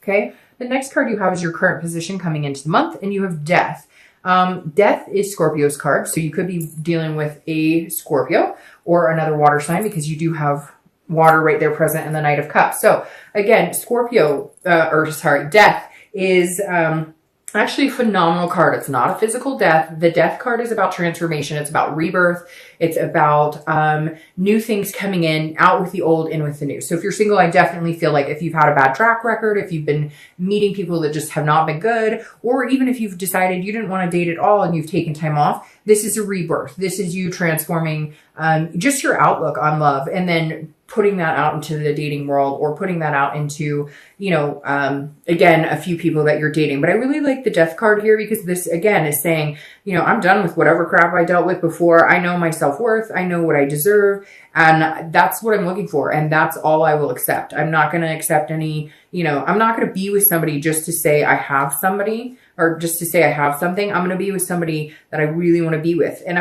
Okay. The next card you have is your current position coming into the month, and you have Death. Death is Scorpio's card. So you could be dealing with a Scorpio or another water sign, because you do have water right there present in the Knight of Cups. So again, Death is actually a phenomenal card. It's not a physical death. The Death card is about transformation. It's about rebirth. It's about new things coming in, out with the old, in with the new. So if you're single, I definitely feel like if you've had a bad track record, if you've been meeting people that just have not been good, or even if you've decided you didn't want to date at all and you've taken time off, this is a rebirth. This is you transforming just your outlook on love, and then putting that out into the dating world, or putting that out into, you know, again, a few people that you're dating. But I really like the Death card here, because this, again, is saying, you know, I'm done with whatever crap I dealt with before. I know my self-worth. I know what I deserve. And that's what I'm looking for. And that's all I will accept. I'm not going to accept any, you know, I'm not going to be with somebody just to say I have somebody, or just to say I have something. I'm going to be with somebody that I really want to be with. And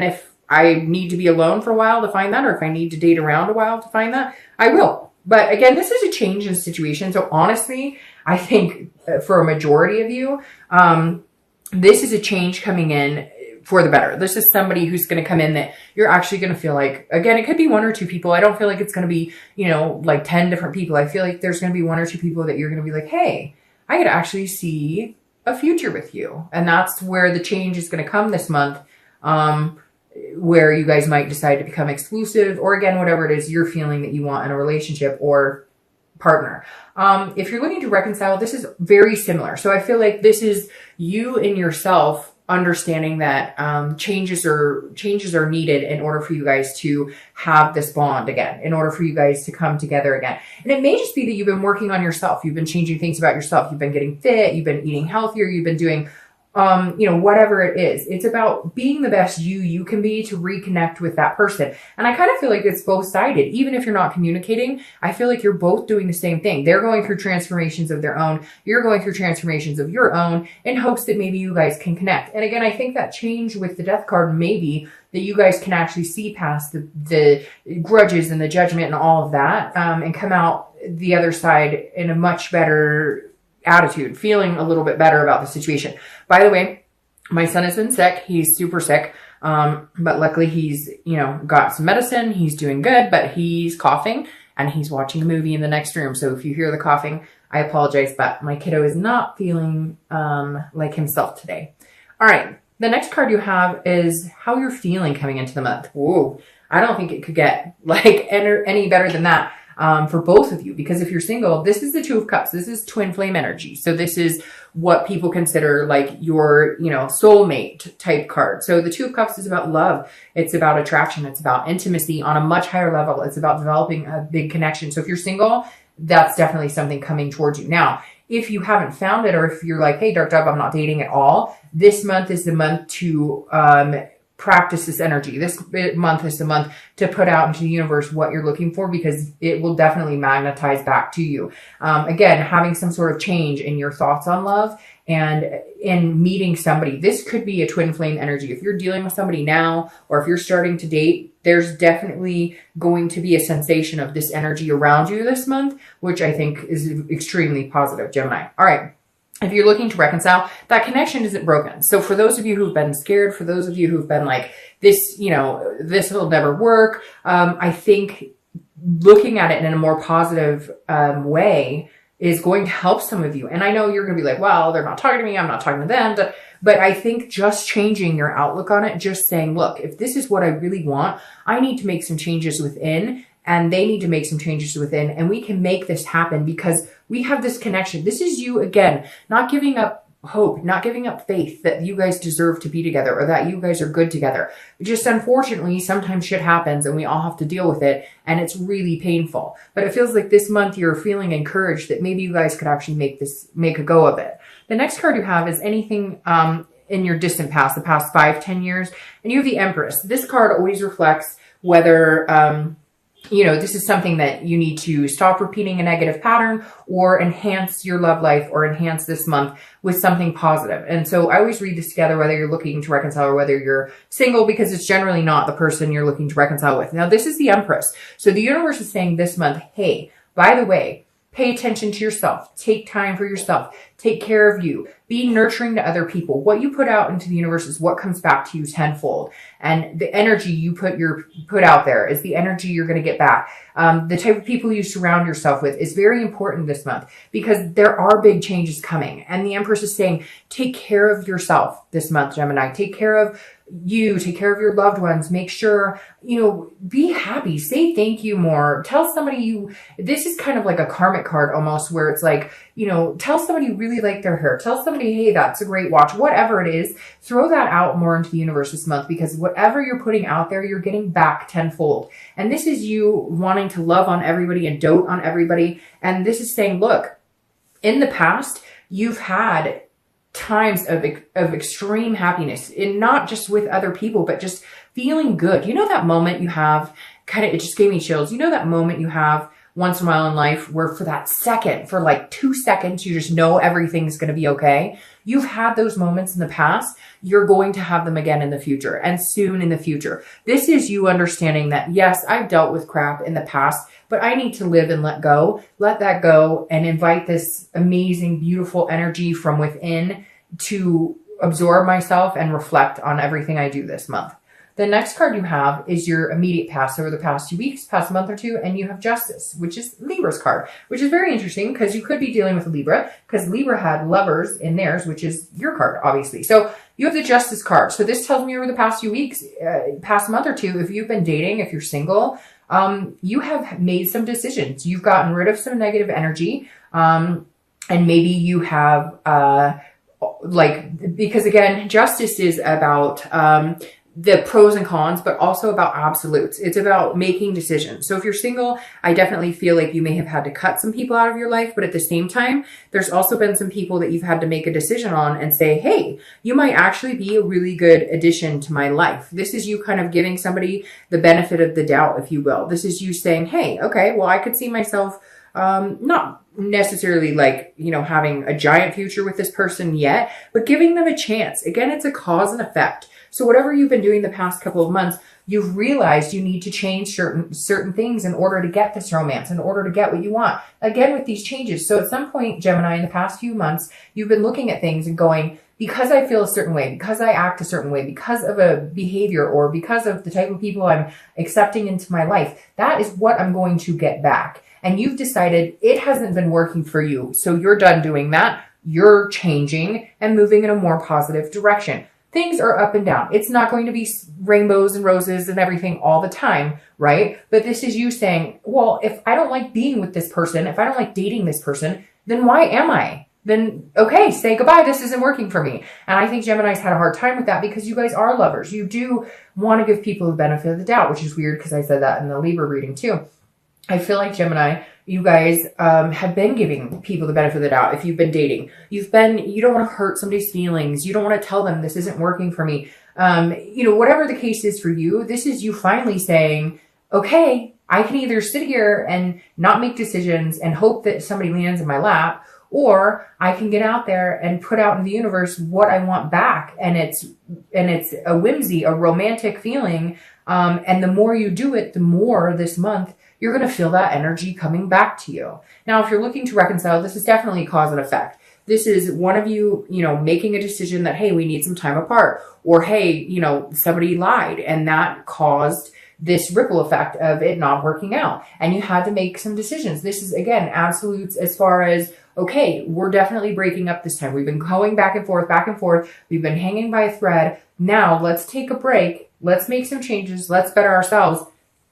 if I need to be alone for a while to find that, or if I need to date around a while to find that, I will. But again, this is a change in situation. So honestly, I think for a majority of you, this is a change coming in for the better. This is somebody who's going to come in that you're actually going to feel like, again, it could be one or two people. I don't feel like it's going to be, you know, like 10 different people. I feel like there's going to be one or two people that you're going to be like, hey, I could actually see a future with you. And that's where the change is going to come this month. Where you guys might decide to become exclusive, or again, whatever it is you're feeling that you want in a relationship or partner. If you're looking to reconcile, this is very similar. So I feel like this is you and yourself understanding that changes are needed in order for you guys to have this bond again, in order for you guys to come together again. And it may just be that you've been working on yourself. You've been changing things about yourself. You've been getting fit. You've been eating healthier. You've been doing you know, whatever it is. It's about being the best you can be to reconnect with that person. And I kind of feel like it's both-sided. Even if you're not communicating, I feel like you're both doing the same thing. They're going through transformations of their own. You're going through transformations of your own, in hopes that maybe you guys can connect. And again, I think that change with the Death card may be that you guys can actually see past the grudges and the judgment and all of that, and come out the other side in a much better attitude, feeling a little bit better about the situation. By the way, my son has been sick. He's super sick. But luckily he's, you know, got some medicine. He's doing good, but he's coughing and he's watching a movie in the next room. So if you hear the coughing, I apologize, but my kiddo is not feeling, like himself today. All right. The next card you have is how you're feeling coming into the month. Whoa. I don't think it could get like any better than that. For both of you, because if you're single, this is the Two of Cups. This is twin flame energy. So this is what people consider like your, you know, soulmate type card. So the Two of Cups is about love. It's about attraction. It's about intimacy on a much higher level. It's about developing a big connection. So if you're single, that's definitely something coming towards you. Now, if you haven't found it, or if you're like, hey, Dark Dove, I'm not dating at all, this month is the month to, practice this energy. This month is the month to put out into the universe what you're looking for, because it will definitely magnetize back to you. Again, having some sort of change in your thoughts on love and in meeting somebody. This could be a twin flame energy. If you're dealing with somebody now, or if you're starting to date, there's definitely going to be a sensation of this energy around you this month, which I think is extremely positive, Gemini. All right. If you're looking to reconcile, that connection isn't broken. So for those of you who've been scared, for those of you who've been like, this, you know, this will never work, I think looking at it in a more positive way is going to help some of you. And I know you're going to be like, well, they're not talking to me, I'm not talking to them. But I think just changing your outlook on it, just saying, look, if this is what I really want, I need to make some changes within, and they need to make some changes within, and we can make this happen because we have this connection. This is you, again, not giving up hope, not giving up faith that you guys deserve to be together or that you guys are good together. Just unfortunately, sometimes shit happens and we all have to deal with it, and it's really painful. But it feels like this month you're feeling encouraged that maybe you guys could actually make a go of it. The next card you have is anything in your distant past, the past 5-10 years, and you have the Empress. This card always reflects whether you know, this is something that you need to stop repeating a negative pattern or enhance your love life or enhance this month with something positive. And so I always read this together, whether you're looking to reconcile or whether you're single, because it's generally not the person you're looking to reconcile with. Now, this is the Empress. So the universe is saying this month, hey, by the way, Pay attention to yourself. Take time for yourself. Take care of you. Be nurturing to other people. What you put out into the universe is what comes back to you tenfold. And the energy you put out there is the energy you're going to get back. The type of people you surround yourself with is very important this month because there are big changes coming. And the Empress is saying, take care of yourself this month, Gemini. Take care of you, take care of your loved ones, make sure, be happy, say thank you more, tell somebody this is kind of like a karmic card almost where it's like, tell somebody you really like their hair, tell somebody, hey, that's a great watch, whatever it is, throw that out more into the universe this month because whatever you're putting out there, you're getting back tenfold. And this is you wanting to love on everybody and dote on everybody. And this is saying, look, in the past, you've had times of extreme happiness, and not just with other people, but just feeling good. That moment you have it just gave me chills. That moment you have once in a while in life where for that second, for like 2 seconds, you just know everything's going to be okay. You've had those moments in the past. You're going to have them again in the future and soon in the future. This is you understanding that, yes, I've dealt with crap in the past, but I need to live and let that go and invite this amazing, beautiful energy from within to absorb myself and reflect on everything I do this month. The next card you have is your immediate past over the past 2 weeks, past month or two, and you have Justice, which is Libra's card, which is very interesting because you could be dealing with a Libra because Libra had Lovers in theirs, which is your card, obviously. So you have the Justice card. So this tells me over the past few weeks, past month or two, if you've been dating, if you're single, you have made some decisions. You've gotten rid of some negative energy, and maybe you have, because again, Justice is about, the pros and cons, but also about absolutes. It's about making decisions. So if you're single, I definitely feel like you may have had to cut some people out of your life, but at the same time, there's also been some people that you've had to make a decision on and say, hey, you might actually be a really good addition to my life. This is you kind of giving somebody the benefit of the doubt, if you will. This is you saying, hey, okay, well, I could see myself not necessarily having a giant future with this person yet, but giving them a chance. Again, it's a cause and effect. So whatever you've been doing the past couple of months, you've realized you need to change certain things in order to get this romance, in order to get what you want. Again, with these changes. So at some point, Gemini, in the past few months, you've been looking at things and going, because I feel a certain way, because I act a certain way, because of a behavior, or because of the type of people I'm accepting into my life, that is what I'm going to get back. And you've decided it hasn't been working for you. So you're done doing that. You're changing and moving in a more positive direction. Things are up and down. It's not going to be rainbows and roses and everything all the time, right? But this is you saying, well, if I don't like being with this person, if I don't like dating this person, then why am I? Then, okay, say goodbye. This isn't working for me. And I think Gemini's had a hard time with that because you guys are lovers. You do want to give people the benefit of the doubt, which is weird because I said that in the Libra reading too. I feel like Gemini, you guys have been giving people the benefit of the doubt. If you've been dating, you don't want to hurt somebody's feelings. You don't want to tell them this isn't working for me. Whatever the case is for you, this is you finally saying, okay, I can either sit here and not make decisions and hope that somebody lands in my lap, or I can get out there and put out in the universe what I want back. And it's a whimsy, a romantic feeling. And the more you do it, the more this month, you're going to feel that energy coming back to you. Now, if you're looking to reconcile, this is definitely cause and effect. This is one of you, making a decision that, hey, we need some time apart, or hey, somebody lied and that caused this ripple effect of it not working out. And you had to make some decisions. This is, again, absolutes as far as, okay, we're definitely breaking up this time. We've been going back and forth, back and forth. We've been hanging by a thread. Now let's take a break. Let's make some changes. Let's better ourselves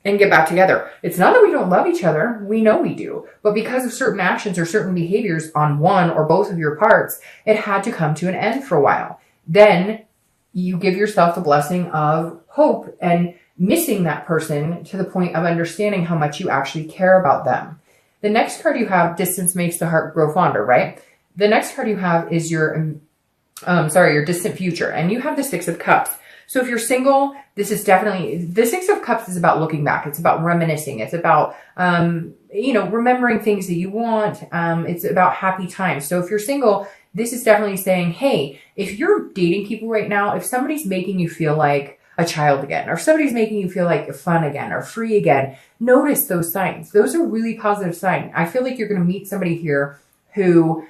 and get back together. It's not that we don't love each other. We know we do. But because of certain actions or certain behaviors on one or both of your parts, it had to come to an end for a while. Then you give yourself the blessing of hope and missing that person to the point of understanding how much you actually care about them. The next card you have, distance makes the heart grow fonder, right? The next card you have is your distant future. And you have the Six of Cups. So if you're single, this is definitely, the Six of Cups is about looking back. It's about reminiscing. It's about, remembering things that you want. It's about happy times. So if you're single, this is definitely saying, hey, if you're dating people right now, if somebody's making you feel like a child again, or if somebody's making you feel like fun again or free again, notice those signs. Those are really positive signs. I feel like you're going to meet somebody here who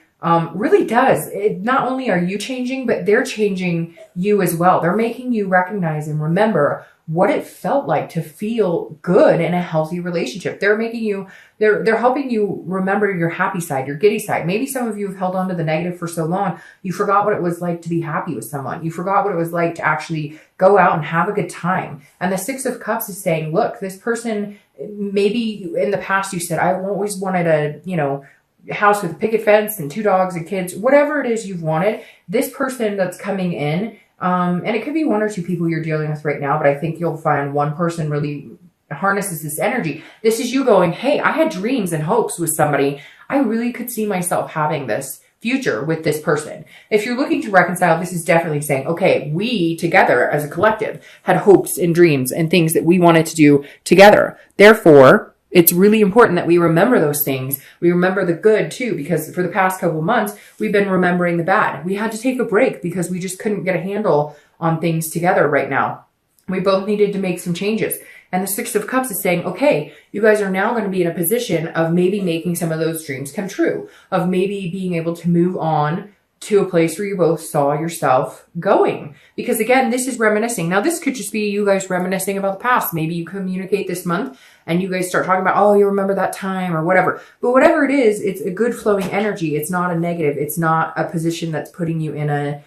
really does. Not only are you changing, but they're changing you as well. They're making you recognize and remember what it felt like to feel good in a healthy relationship. They're making you, they're helping you remember your happy side, your giddy side. Maybe some of you have held on to the negative for so long, you forgot what it was like to be happy with someone. You forgot what it was like to actually go out and have a good time. And the Six of Cups is saying, look, this person, maybe in the past you said, I always wanted a, house with a picket fence and 2 dogs and kids, whatever it is you've wanted. This person that's coming in, and it could be 1 or 2 people you're dealing with right now, but I think you'll find one person really harnesses this energy. This is you going, hey, I had dreams and hopes with somebody. I really could see myself having this future with this person. If you're looking to reconcile, this is definitely saying, okay, we together as a collective had hopes and dreams and things that we wanted to do together. Therefore, it's really important that we remember those things. We remember the good too, because for the past couple of months, we've been remembering the bad. We had to take a break because we just couldn't get a handle on things together right now. We both needed to make some changes. And the Six of Cups is saying, okay, you guys are now going to be in a position of maybe making some of those dreams come true, of maybe being able to move on to a place where you both saw yourself going. Because again, this is reminiscing. Now, this could just be you guys reminiscing about the past. Maybe you communicate this month and you guys start talking about, oh, you remember that time or whatever. But whatever it is, it's a good flowing energy. It's not a negative. It's not a position that's putting you in a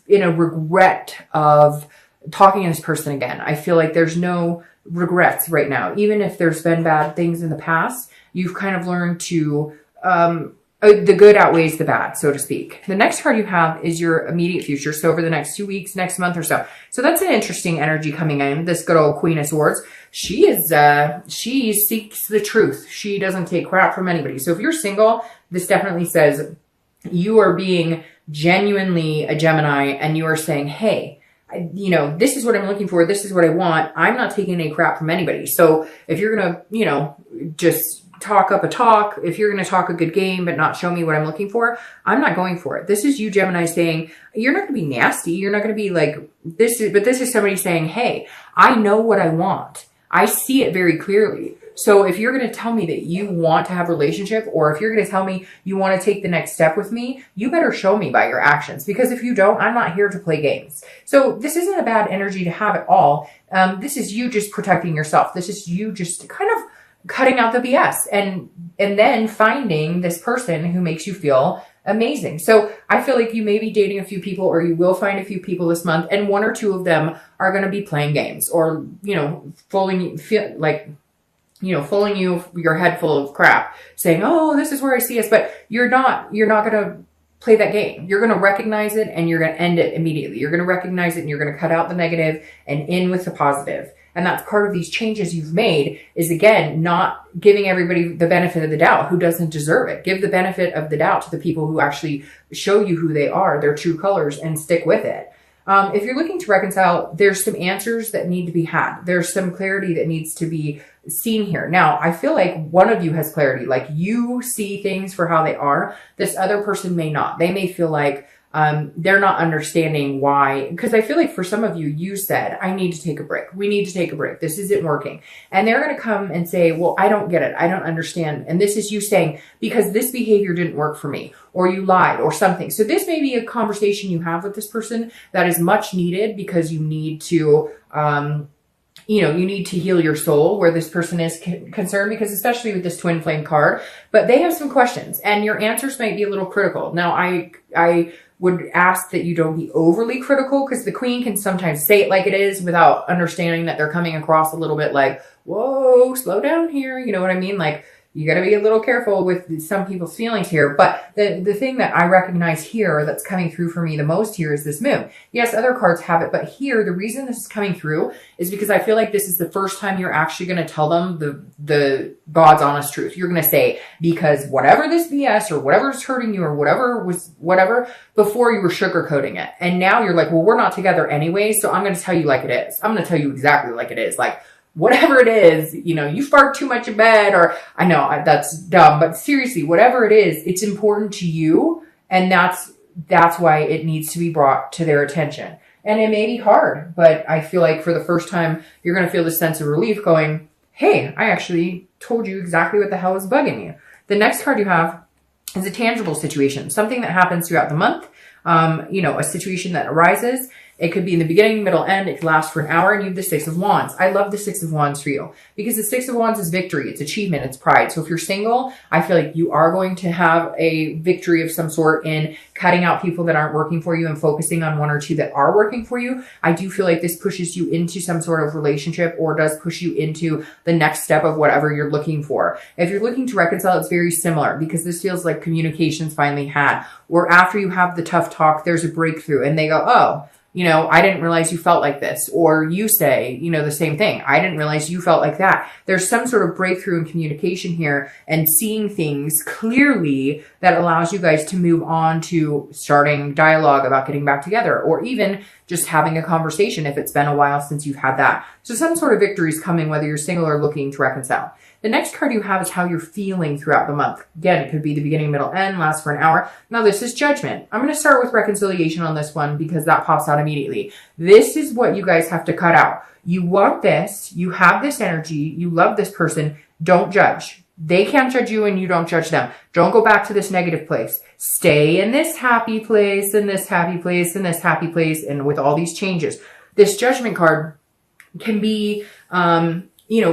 regret of talking to this person again. I feel like there's no regrets right now. Even if there's been bad things in the past, you've kind of learned to, the good outweighs the bad, so to speak. The next card you have is your immediate future. So over the next 2 weeks, next month or so. So that's an interesting energy coming in. This good old Queen of Swords. She seeks the truth. She doesn't take crap from anybody. So if you're single, this definitely says you are being genuinely a Gemini and you are saying, hey, this is what I'm looking for. This is what I want. I'm not taking any crap from anybody. So if you're going to, just talk up a talk, if you're going to talk a good game, but not show me what I'm looking for, I'm not going for it. This is you, Gemini, saying, you're not going to be nasty. You're not going to be like this, but this is somebody saying, hey, I know what I want. I see it very clearly. So if you're going to tell me that you want to have a relationship, or if you're going to tell me you want to take the next step with me, you better show me by your actions, because if you don't, I'm not here to play games. So this isn't a bad energy to have at all. This is you just protecting yourself. This is you just kind of cutting out the BS and then finding this person who makes you feel amazing. So I feel like you may be dating a few people, or you will find a few people this month, and 1 or 2 of them are going to be playing games or, fooling you, your head full of crap, saying, oh, this is where I see us. But you're not going to play that game. You're going to recognize it and you're going to end it immediately. You're going to recognize it and you're going to cut out the negative and in with the positive. And that's part of these changes you've made is, again, not giving everybody the benefit of the doubt who doesn't deserve it. Give the benefit of the doubt to the people who actually show you who they are, their true colors, and stick with it. If you're looking to reconcile, there's some answers that need to be had. There's some clarity that needs to be seen here. Now, I feel like one of you has clarity, like you see things for how they are. This other person may not. They may feel like they're not understanding why, because I feel like for some of you, you said, I need to take a break. We need to take a break. This isn't working. And they're going to come and say, well, I don't get it. I don't understand. And this is you saying, because this behavior didn't work for me, or you lied or something. So this may be a conversation you have with this person that is much needed, because you need to, you need to heal your soul where this person is concerned, because especially with this twin flame card, but they have some questions and your answers might be a little critical. Now, I would ask that you don't be overly critical, because the queen can sometimes say it like it is without understanding that they're coming across a little bit like, whoa, slow down here. You know what I mean? Like, you got to be a little careful with some people's feelings here. But the thing that I recognize here that's coming through for me the most here is this moon. Yes, other cards have it, but here, the reason this is coming through is because I feel like this is the first time you're actually going to tell them the God's honest truth. You're going to say, because whatever this BS or whatever's hurting you or whatever, before you were sugarcoating it. And now you're like, well, we're not together anyway, so I'm going to tell you like it is. I'm going to tell you exactly like it is. Like, whatever it is, you fart too much in bed, or I know that's dumb, but seriously, whatever it is, it's important to you. And that's why it needs to be brought to their attention. And it may be hard, but I feel like for the first time, you're going to feel this sense of relief going, hey, I actually told you exactly what the hell is bugging you. The next card you have is a tangible situation, something that happens throughout the month, a situation that arises. It could be in the beginning, middle, end. It could last for an hour, and you have the Six of Wands. I love the Six of Wands for you because the Six of Wands is victory. It's achievement. It's pride. So if you're single, I feel like you are going to have a victory of some sort in cutting out people that aren't working for you and focusing on one or two that are working for you. I do feel like this pushes you into some sort of relationship or does push you into the next step of whatever you're looking for. If you're looking to reconcile, it's very similar because this feels like communication's finally had, or after you have the tough talk, there's a breakthrough and they go, oh, I didn't realize you felt like this. Or you say, the same thing. I didn't realize you felt like that. There's some sort of breakthrough in communication here and seeing things clearly that allows you guys to move on to starting dialogue about getting back together, or even just having a conversation if it's been a while since you've had that. So some sort of victory is coming whether you're single or looking to reconcile. The next card you have is how you're feeling throughout the month. Again, it could be the beginning, middle, end, last for an hour. Now this is judgment. I'm going to start with reconciliation on this one because that pops out immediately. This is what you guys have to cut out. You want this. You have this energy. You love this person. Don't judge. They can't judge you and you don't judge them. Don't go back to this negative place. Stay in this happy place and this happy place and this happy place. And with all these changes, this judgment card can be,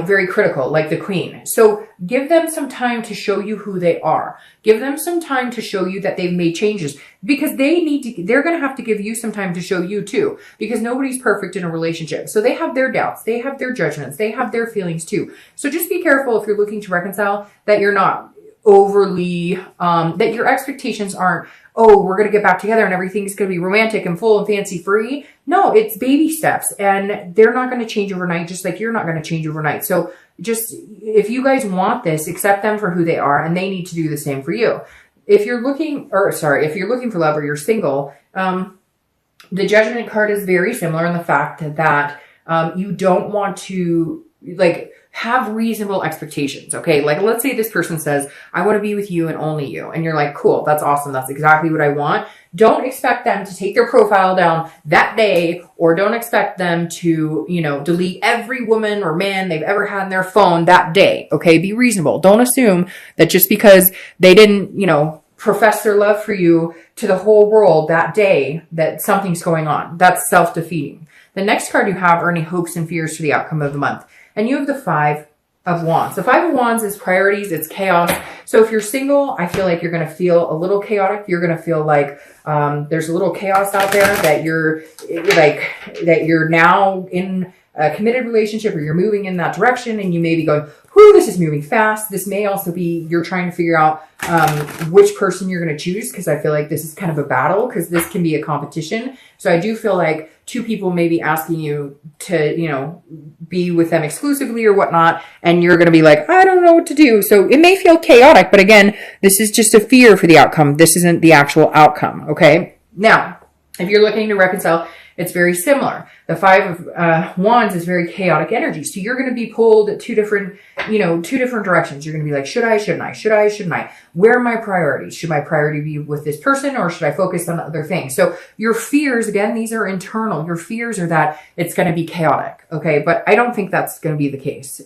very critical, like the Queen. So give them some time to show you who they are. Give them some time to show you that they've made changes because they're going to have to give you some time to show you too, because nobody's perfect in a relationship. So they have their doubts. They have their judgments. They have their feelings too. So just be careful if you're looking to reconcile that you're not overly, that your expectations aren't, oh, we're going to get back together and everything's going to be romantic and full and fancy free. No, it's baby steps and they're not going to change overnight, just like you're not going to change overnight. So just, if you guys want this, accept them for who they are and they need to do the same for you. If you're looking for love or you're single, the judgment card is very similar in the fact that, you don't want to have reasonable expectations. Okay. Like, let's say this person says, I want to be with you and only you. And you're like, cool. That's awesome. That's exactly what I want. Don't expect them to take their profile down that day, or don't expect them to, delete every woman or man they've ever had in their phone that day. Okay. Be reasonable. Don't assume that just because they didn't, profess their love for you to the whole world that day, that something's going on. That's self-defeating. The next card you have are any hopes and fears for the outcome of the month. And you have the Five of Wands. The Five of Wands is priorities. It's chaos. So if you're single, I feel like you're going to feel a little chaotic. You're going to feel like there's a little chaos out there, that you're now in a committed relationship or you're moving in that direction and you may be going, whoo, this is moving fast. This may also be you're trying to figure out which person you're going to choose, because I feel like this is kind of a battle, because this can be a competition. So I do feel like two people may be asking you to, be with them exclusively or whatnot, and you're going to be like, I don't know what to do. So it may feel chaotic, but again, this is just a fear for the outcome. This isn't the actual outcome. Okay. Now, if you're looking to reconcile, it's very similar. The Five of Wands is very chaotic energy. So you're going to be pulled two different directions. You're going to be like, should I, shouldn't I? Should I, shouldn't I? Where are my priorities? Should my priority be with this person, or should I focus on other things? So your fears, again, these are internal. Your fears are that it's going to be chaotic. Okay. But I don't think that's going to be the case.